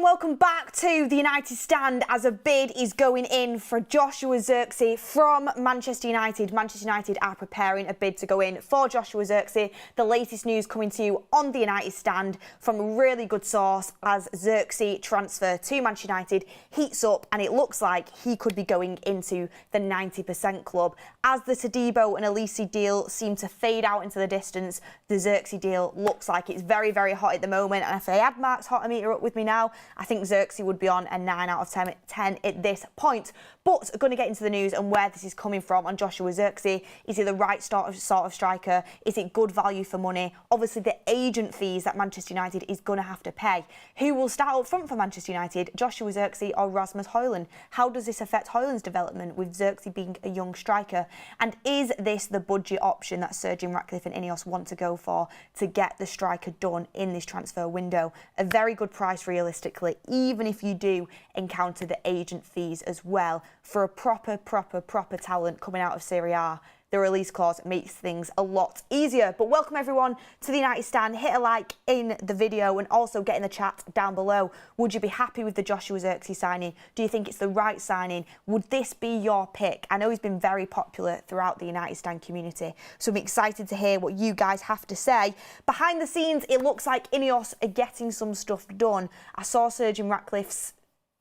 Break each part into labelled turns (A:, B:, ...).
A: welcome back to the United Stand as a bid is going in for Joshua Zirkzee from Manchester United. Manchester United are preparing a bid to go in for Joshua Zirkzee. The latest news coming to you on the United Stand from a really good source as Zirkzee transfer to Manchester United heats up, and it looks like he could be going into the 90% club. As the Todibo and Elise deal seem to fade out into the distance, the Zirkzee deal looks like it's very, very hot at the moment. And if I had Mark's hotometer up with me now, I think Zirkzee would be on a 9 out of 10 at this point. But I'm going to get into the news and where this is coming from on Joshua Zirkzee. Is he the right sort of striker? Is it good value for money? Obviously, the agent fees that Manchester United is going to have to pay. Who will start up front for Manchester United, Joshua Zirkzee or Rasmus Højlund? How does this affect Højlund's development with Zirkzee being a young striker? And is this the budget option that Sir Jim Ratcliffe and Ineos want to go for to get the striker done in this transfer window? A very good price realistically, even if you do encounter the agent fees as well. For a proper talent coming out of Serie A, the release clause makes things a lot easier. But welcome everyone to the United Stand. Hit a like in the video and also get in the chat down below. Would you be happy with the Joshua Zirkzee signing? Do you think it's the right signing? Would this be your pick? I know he's been very popular throughout the United Stand community, so I'm excited to hear what you guys have to say. Behind the scenes, it looks like Ineos are getting some stuff done. I saw Sir Jim Ratcliffe's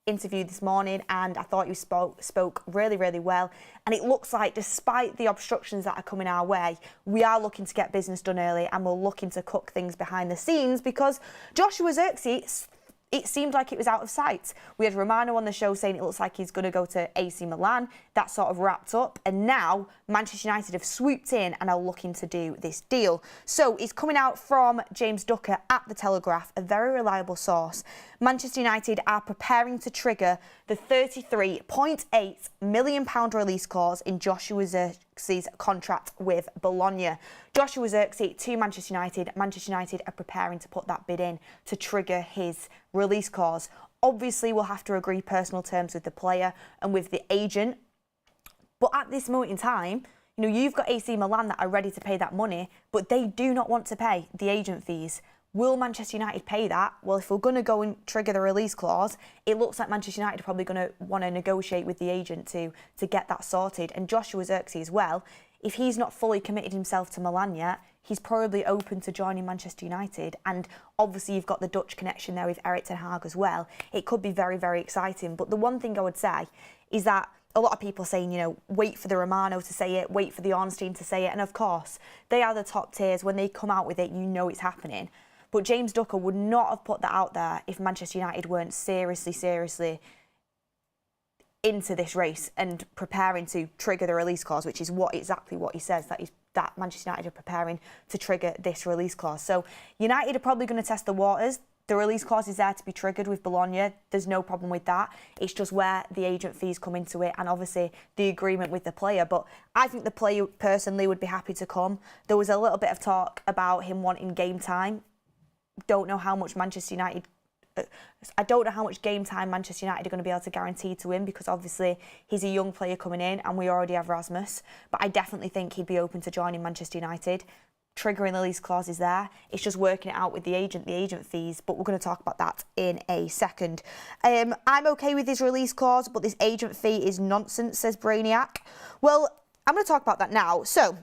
A: interview this morning and I thought he spoke really well, and it looks like despite the obstructions that are coming our way, we are looking to get business done early and we're looking to cook things behind the scenes, because Joshua Zirkzee, it seemed like it was out of sight. We had Romano on the show saying it looks like he's going to go to AC Milan. That sort of wrapped up, and now Manchester United have swooped in and are looking to do this deal. So it's coming out from James Ducker at The Telegraph, a very reliable source. Manchester United are preparing to trigger the £33.8 million release clause in Joshua Zirkzee's contract with Bologna. Joshua Zirkzee to Manchester United. Manchester United are preparing to put that bid in to trigger his release clause. Obviously, we'll have to agree personal terms with the player and with the agent. But at this moment in time, you know, you've got AC Milan that are ready to pay that money, but they do not want to pay the agent fees. Will Manchester United pay that? Well, if we're going to go and trigger the release clause, it looks like Manchester United are probably going to want to negotiate with the agent to get that sorted. And Joshua Zirkzee as well, if he's not fully committed himself to Milan yet, he's probably open to joining Manchester United. And obviously you've got the Dutch connection there with Erik ten Hag as well. It could be very exciting. But the one thing I would say is that a lot of people saying, you know, wait for the Romano to say it, wait for the Ornstein to say it. And of course, they are the top tiers. When they come out with it, you know it's happening. But James Ducker would not have put that out there if Manchester United weren't seriously into this race and preparing to trigger the release clause, which is exactly what he says, that Manchester United are preparing to trigger this release clause. So United are probably going to test the waters. The release clause is there to be triggered with Bologna. There's no problem with that. It's just where the agent fees come into it and obviously the agreement with the player. But I think the player personally would be happy to come. There was a little bit of talk about him wanting game time. Don't know how much I don't know how much game time Manchester United are going to be able to guarantee to him, because obviously he's a young player coming in and we already have Rasmus. But I definitely think he'd be open to joining Manchester United. Triggering the lease clause is there. It's just working it out with the agent fees, but we're going to talk about that in a second. I'm okay with his release clause, but this agent fee is nonsense, says Brainiac. Well, I'm going to talk about that now. So,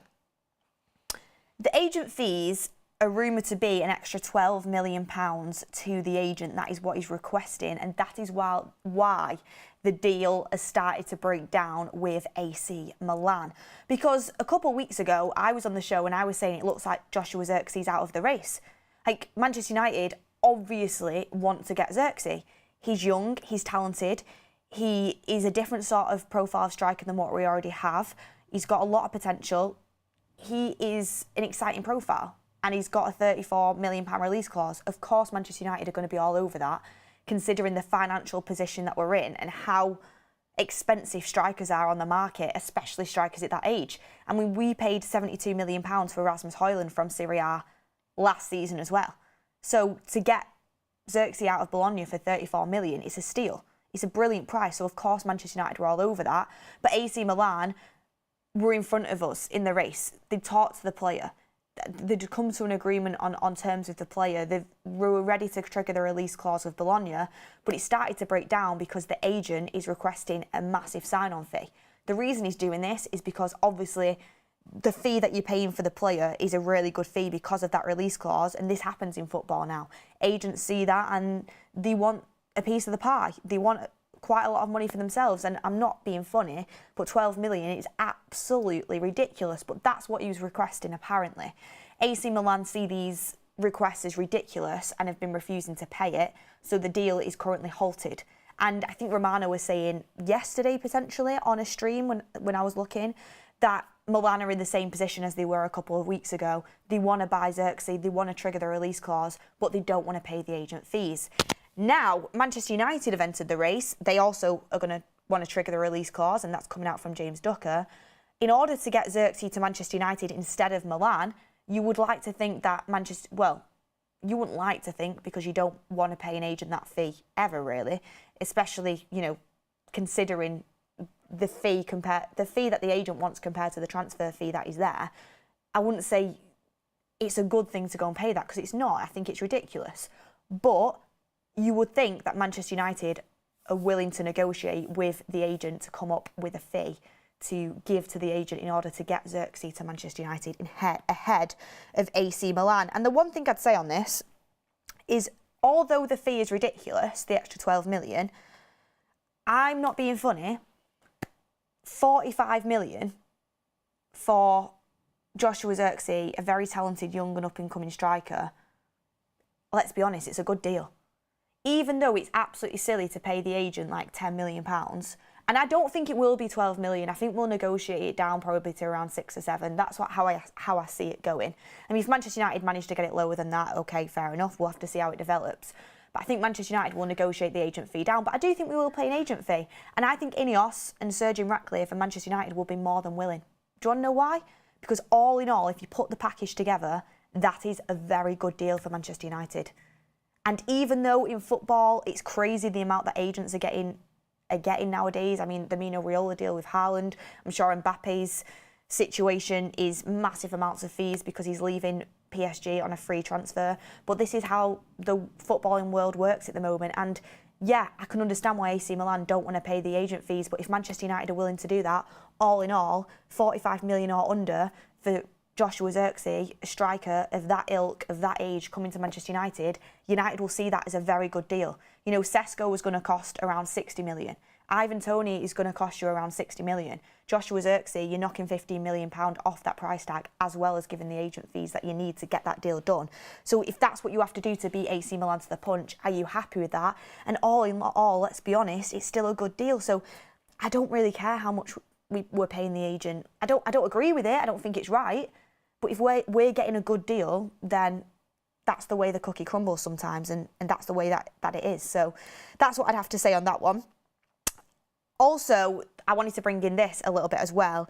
A: the agent fees are rumoured to be an extra £12 million to the agent. That is what he's requesting, and that is why the deal has started to break down with AC Milan. Because a couple of weeks ago, I was on the show and I was saying it looks like Joshua Zirkzee's out of the race. Like, Manchester United obviously want to get Zirkzee. He's young, he's talented, he is a different sort of profile striker than what we already have. He's got a lot of potential. He is an exciting profile, and he's got a £34 million release clause. Of course, Manchester United are going to be all over that, considering the financial position that we're in and how expensive strikers are on the market, especially strikers at that age. I mean, we paid £72 million for Rasmus Højlund from Serie A last season as well. So to get Zirkzee out of Bologna for £34 million, it's a steal. It's a brilliant price. So of course, Manchester United were all over that. But AC Milan were in front of us in the race. They talked to the player. they'd come to an agreement on terms with the player. They were ready to trigger the release clause with Bologna, but it started to break down because the agent is requesting a massive sign-on fee. The reason he's doing this is because obviously the fee that you're paying for the player is a really good fee because of that release clause, and this happens in football now. Agents see that and they want a piece of the pie. They want quite a lot of money for themselves, and I'm not being funny, but 12 million is absolutely ridiculous, but that's what he was requesting apparently. AC Milan see these requests as ridiculous and have been refusing to pay it, so the deal is currently halted. And I think Romano was saying yesterday, potentially, on a stream when I was looking, that Milan are in the same position as they were a couple of weeks ago. They want to buy Zirkzee, they want to trigger the release clause, but they don't want to pay the agent fees. Now, Manchester United have entered the race. They also are going to want to trigger the release clause, and that's coming out from James Ducker. In order to get Zirkzee to Manchester United instead of Milan, you would like to think that you wouldn't like to think, because you don't want to pay an agent that fee ever, really, especially, considering the fee that the agent wants compared to the transfer fee that is there. I wouldn't say it's a good thing to go and pay that, because it's not. I think it's ridiculous. But you would think that Manchester United are willing to negotiate with the agent to come up with a fee to give to the agent in order to get Zirkzee to Manchester United ahead of AC Milan. And the one thing I'd say on this is, although the fee is ridiculous, the extra 12 million, I'm not being funny, 45 million for Joshua Zirkzee, a very talented young and up-and-coming striker, let's be honest, it's a good deal. Even though it's absolutely silly to pay the agent like £10 million, and I don't think it will be 12 million. I think we'll negotiate it down probably to around 6 or 7. That's how I see it going. I mean, if Manchester United manage to get it lower than that, okay, fair enough. We'll have to see how it develops. But I think Manchester United will negotiate the agent fee down. But I do think we will pay an agent fee. And I think Ineos and Sir Jim Ratcliffe and Manchester United will be more than willing. Do you want to know why? Because all in all, if you put the package together, that is a very good deal for Manchester United. And even though in football it's crazy the amount that agents are getting nowadays. I mean, the Mino Raiola deal with Haaland, I'm sure Mbappe's situation is massive amounts of fees because he's leaving PSG on a free transfer. But this is how the footballing world works at the moment. And yeah, I can understand why AC Milan don't want to pay the agent fees, but if Manchester United are willing to do that, all in all, 45 million or under for Joshua Zirkzee, a striker of that ilk, of that age, coming to Manchester United, United will see that as a very good deal. You know, Sesko was going to cost around 60 million. Ivan Toney is going to cost you around 60 million. Joshua Zirkzee, you're knocking £15 million off that price tag, as well as giving the agent fees that you need to get that deal done. So if that's what you have to do to beat AC Milan to the punch, are you happy with that? And all in all, let's be honest, it's still a good deal. So I don't really care how much we're paying the agent. I don't agree with it. I don't think it's right. But if we're getting a good deal, then that's the way the cookie crumbles sometimes, and that's the way that it is. So that's what I'd have to say on that one. Also, I wanted to bring in this a little bit as well.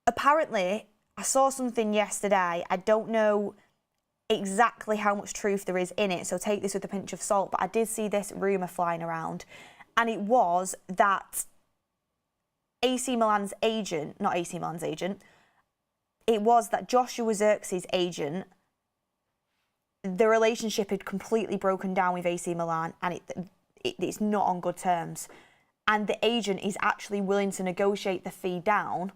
A: Apparently, I saw something yesterday. I don't know exactly how much truth there is in it, so take this with a pinch of salt, but I did see this rumour flying around, and it was that AC Milan's agent, not AC Milan's agent, it was that Joshua Zirkzee's agent, the relationship had completely broken down with AC Milan, and it's not on good terms. And the agent is actually willing to negotiate the fee down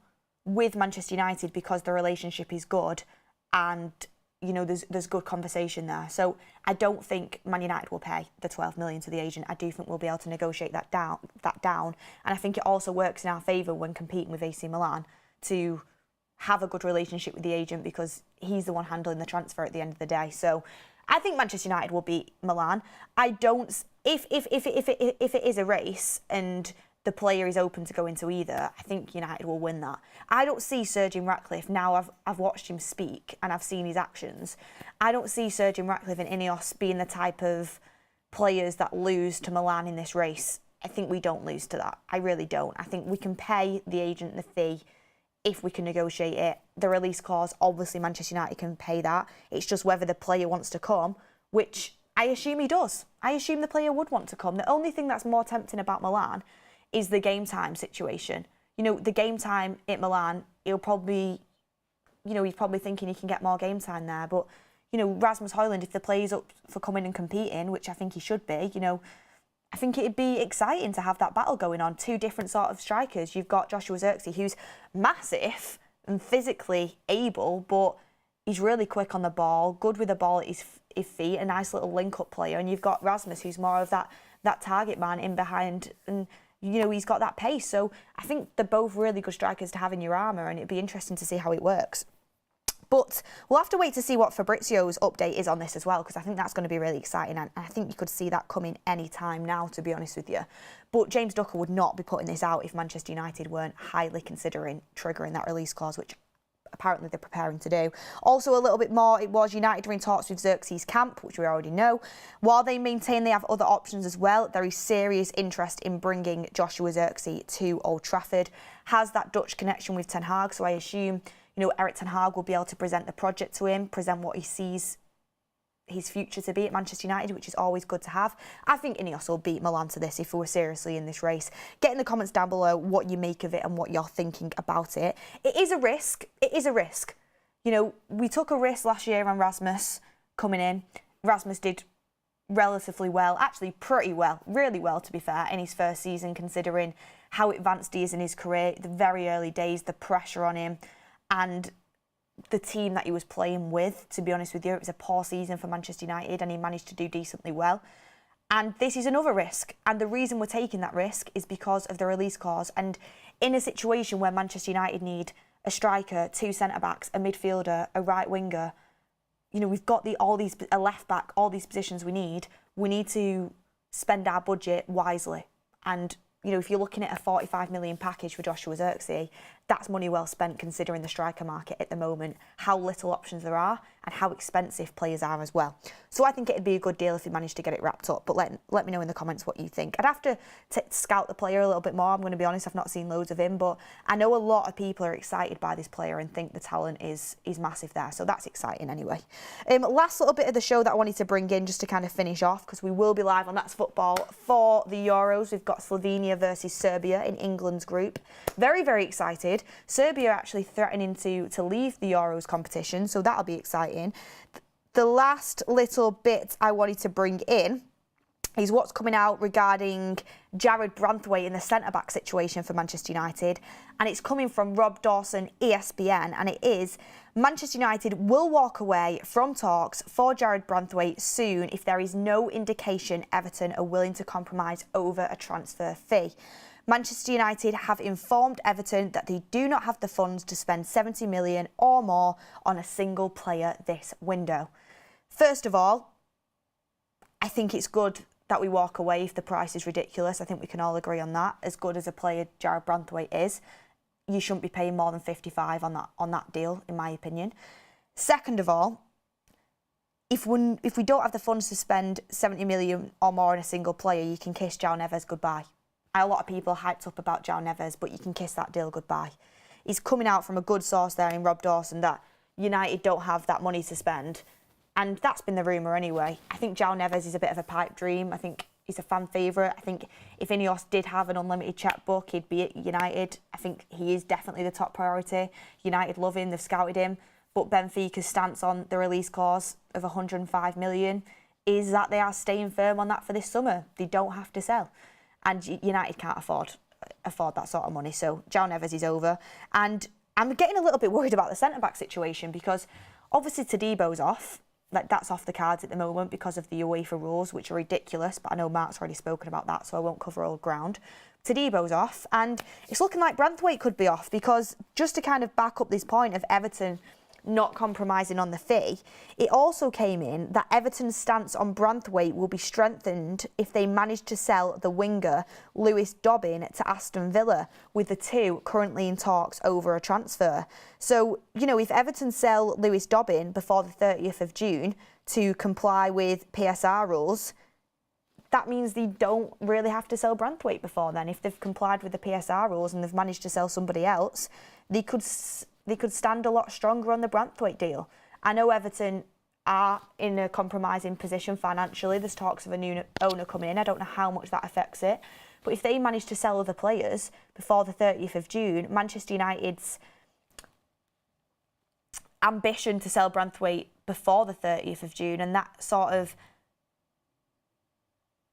A: with Manchester United because the relationship is good, and you know there's good conversation there. So I don't think Man United will pay the 12 million to the agent. I do think we'll be able to negotiate that down. And I think it also works in our favour when competing with AC Milan to have a good relationship with the agent, because he's the one handling the transfer at the end of the day. So I think Manchester United will beat Milan. I don't. If it is a race and the player is open to go into either, I think United will win that. I don't see Sir Jim Ratcliffe, now I've watched him speak and I've seen his actions, I don't see Sir Jim Ratcliffe and Ineos being the type of players that lose to Milan in this race. I think we don't lose to that. I really don't. I think we can pay the agent the fee if we can negotiate it. The release clause, obviously Manchester United can pay that. It's just whether the player wants to come, which I assume he does. I assume the player would want to come. The only thing that's more tempting about Milan is the game time situation. You know, the game time at Milan, it'll probably you know, he's probably thinking he can get more game time there. But, you know, Rasmus Højlund, if the play's up for coming and competing, which I think he should be, you know, I think it'd be exciting to have that battle going on. Two different sort of strikers. You've got Joshua Zirkzee, who's massive and physically able, but he's really quick on the ball, good with the ball at his feet, a nice little link-up player. And you've got Rasmus, who's more of that target man in behind, and you know, he's got that pace. So I think they're both really good strikers to have in your armour, and it'd be interesting to see how it works. But we'll have to wait to see what Fabrizio's update is on this as well, because I think that's going to be really exciting, and I think you could see that coming any time now, to be honest with you. But James Ducker would not be putting this out if Manchester United weren't highly considering triggering that release clause, which apparently they're preparing to do. Also, a little bit more, it was United are in talks with Zirkzee's camp, which we already know. While they maintain they have other options as well, there is serious interest in bringing Joshua Zirkzee to Old Trafford. Has that Dutch connection with Ten Hag, so I assume, you know, Erik Ten Hag will be able to present the project to him, present what he sees his future to be at Manchester United, which is always good to have. I think Ineos will beat Milan to this if we were seriously in this race. Get in the comments down below what you make of it and what you're thinking about it. It is a risk. It is a risk. You know, we took a risk last year on Rasmus coming in. Rasmus did relatively well, actually pretty well, really well to be fair, in his first season, considering how advanced he is in his career, the very early days, the pressure on him, and the team that he was playing with. To be honest with you, it was a poor season for Manchester United, and he managed to do decently well. And this is another risk, and the reason we're taking that risk is because of the release clause. And in a situation where Manchester United need a striker, two centre-backs, a midfielder, a right winger, you know, we've got a left-back, all these positions we need to spend our budget wisely. And you know, if you're looking at a 45 million package for Joshua Zirkzee, that's money well spent considering the striker market at the moment, how little options there are and how expensive players are as well. So I think it'd be a good deal if he managed to get it wrapped up. But let me know in the comments what you think. I'd have to scout the player a little bit more. I'm going to be honest, I've not seen loads of him, but I know a lot of people are excited by this player and think the talent is massive there. So that's exciting anyway. Last little bit of the show that I wanted to bring in just to kind of finish off, because we will be live on That's Football for the Euros. We've got Slovenia versus Serbia in England's group. Very, very excited. Serbia actually threatening to leave the Euros competition, so that'll be exciting. The last little bit I wanted to bring in is what's coming out regarding Jared Branthwaite in the centre-back situation for Manchester United. And it's coming from Rob Dawson, ESPN, and it is Manchester United will walk away from talks for Jared Branthwaite soon if there is no indication Everton are willing to compromise over a transfer fee. Manchester United have informed Everton that they do not have the funds to spend 70 million or more on a single player this window. First of all, I think it's good that we walk away if the price is ridiculous. I think we can all agree on that. As good as a player Jared Branthwaite is, you shouldn't be paying more than 55 on that deal, in my opinion. Second of all, if we don't have the funds to spend 70 million or more on a single player, you can kiss João Neves goodbye. A lot of people are hyped up about João Neves, but you can kiss that deal goodbye. He's coming out from a good source there in Rob Dawson that United don't have that money to spend. And that's been the rumour anyway. I think João Neves is a bit of a pipe dream. I think he's a fan favourite. I think if Ineos did have an unlimited chequebook, he'd be at United. I think he is definitely the top priority. United love him, they've scouted him. But Benfica's stance on the release clause of 105 million is that they are staying firm on that for this summer. They don't have to sell. And United can't afford that sort of money. So João Neves is over. And I'm getting a little bit worried about the centre-back situation because obviously Tadebo's off. Like, that's off the cards at the moment because of the UEFA rules, which are ridiculous. But I know Mark's already spoken about that, so I won't cover old ground. Tadebo's off. And it's looking like Branthwaite could be off because just to kind of back up this point of Everton not compromising on the fee, it also came in that Everton's stance on Branthwaite will be strengthened if they manage to sell the winger Lewis Dobbin to Aston Villa, with the two currently in talks over a transfer. So, you know, if Everton sell Lewis Dobbin before the 30th of June to comply with PSR rules, that means they don't really have to sell Branthwaite before then. If they've complied with the PSR rules and they've managed to sell somebody else, they could stand a lot stronger on the Branthwaite deal. I know Everton are in a compromising position financially. There's talks of a new owner coming in. I don't know how much that affects it. But if they manage to sell other players before the 30th of June, Manchester United's ambition to sell Branthwaite before the 30th of June, and that sort of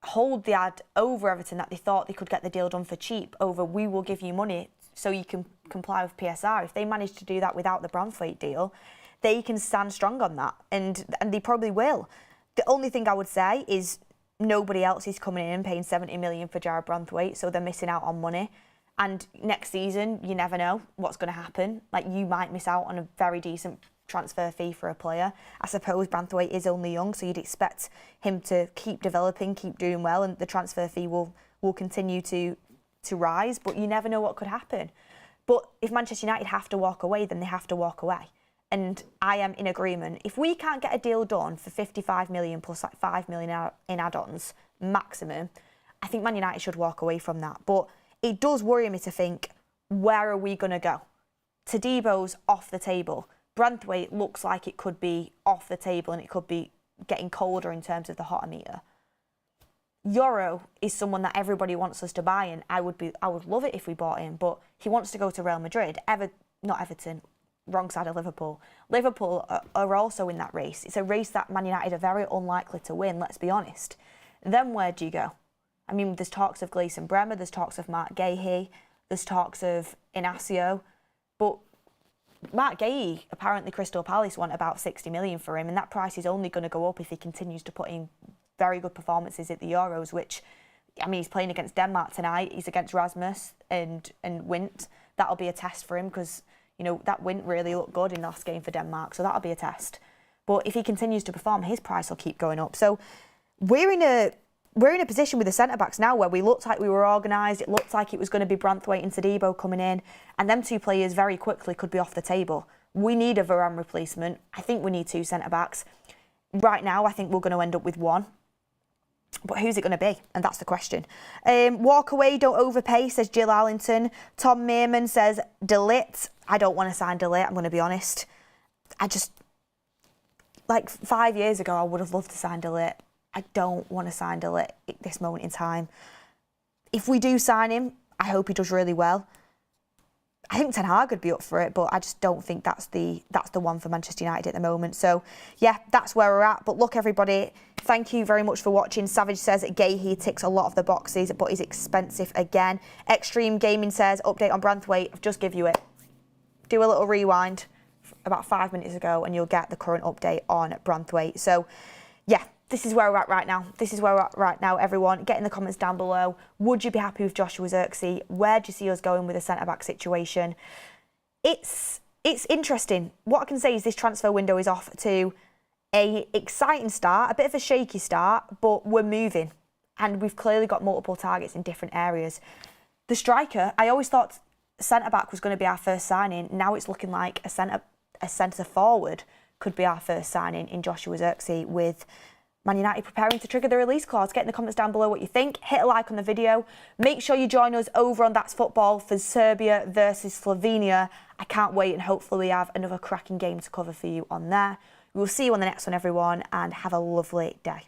A: hold the ad over Everton, that they thought they could get the deal done for cheap over we will give you money so you can comply with PSR. If they manage to do that without the Branthwaite deal, they can stand strong on that, and they probably will. The only thing I would say is nobody else is coming in and paying 70 million for Jarrad Branthwaite, so they're missing out on money. And next season, you never know what's going to happen. Like, you might miss out on a very decent transfer fee for a player. I suppose Branthwaite is only young, so you'd expect him to keep developing, keep doing well, and the transfer fee will continue to rise, but you never know what could happen. But if Manchester United have to walk away, then they have to walk away. And I am in agreement. If we can't get a deal done for 55 million plus like 5 million in add-ons maximum, I think Man United should walk away from that. But it does worry me to think, where are we going to go? Tadebo's off the table. Branthwaite looks like it could be off the table and it could be getting colder in terms of the hotter meter. Euro is someone that everybody wants us to buy, and I would love it if we bought him, but he wants to go to Real Madrid. Not Everton. Wrong side of Liverpool. Liverpool are also in that race. It's a race that Man United are very unlikely to win, let's be honest. Then where do you go? I mean, there's talks of Gleison Bremer, there's talks of Mark Gahey, there's talks of Inacio, but Mark Gahey, apparently Crystal Palace want about 60 million for him, and that price is only going to go up if he continues to put in very good performances at the Euros, which, I mean, he's playing against Denmark tonight, he's against Rasmus and Wint. That'll be a test for him because, you know, that Wint really looked good in the last game for Denmark, so that'll be a test. But if he continues to perform, his price will keep going up. So we're in a position with the centre-backs now where we looked like we were organised, it looked like it was going to be Branthwaite and Tadebo coming in, and them two players very quickly could be off the table. We need a Varane replacement. I think we need two centre-backs. Right now, I think we're going to end up with one. But who's it going to be? And that's the question. Walk away, don't overpay, says Jill Allington. Tom Meerman says, De Ligt. I don't want to sign De Ligt, I'm going to be honest. Like 5 years ago, I would have loved to sign De Ligt. I don't want to sign De Ligt at this moment in time. If we do sign him, I hope he does really well. I think Ten Hag would be up for it, but I just don't think that's the one for Manchester United at the moment. So, yeah, that's where we're at. But look, everybody, thank you very much for watching. Savage says that Gahey ticks a lot of the boxes, but he's expensive again. Extreme Gaming says, update on Branthwaite. I've just give you it. Do a little rewind about 5 minutes ago and you'll get the current update on Branthwaite. So, yeah, this is where we're at right now. This is where we're at right now, everyone. Get in the comments down below. Would you be happy with Joshua Zirkzee? Where do you see us going with the centre-back situation? It's interesting. What I can say is this transfer window is off to an exciting start, a bit of a shaky start, but we're moving. And we've clearly got multiple targets in different areas. The striker, I always thought centre-back was going to be our first signing. Now it's looking like a centre-forward could be our first signing in Joshua Zirkzee, with Man United preparing to trigger the release clause. Get in the comments down below what you think. Hit a like on the video. Make sure you join us over on That's Football for Serbia versus Slovenia. I can't wait, and hopefully we have another cracking game to cover for you on there. We will see you on the next one, everyone, and have a lovely day.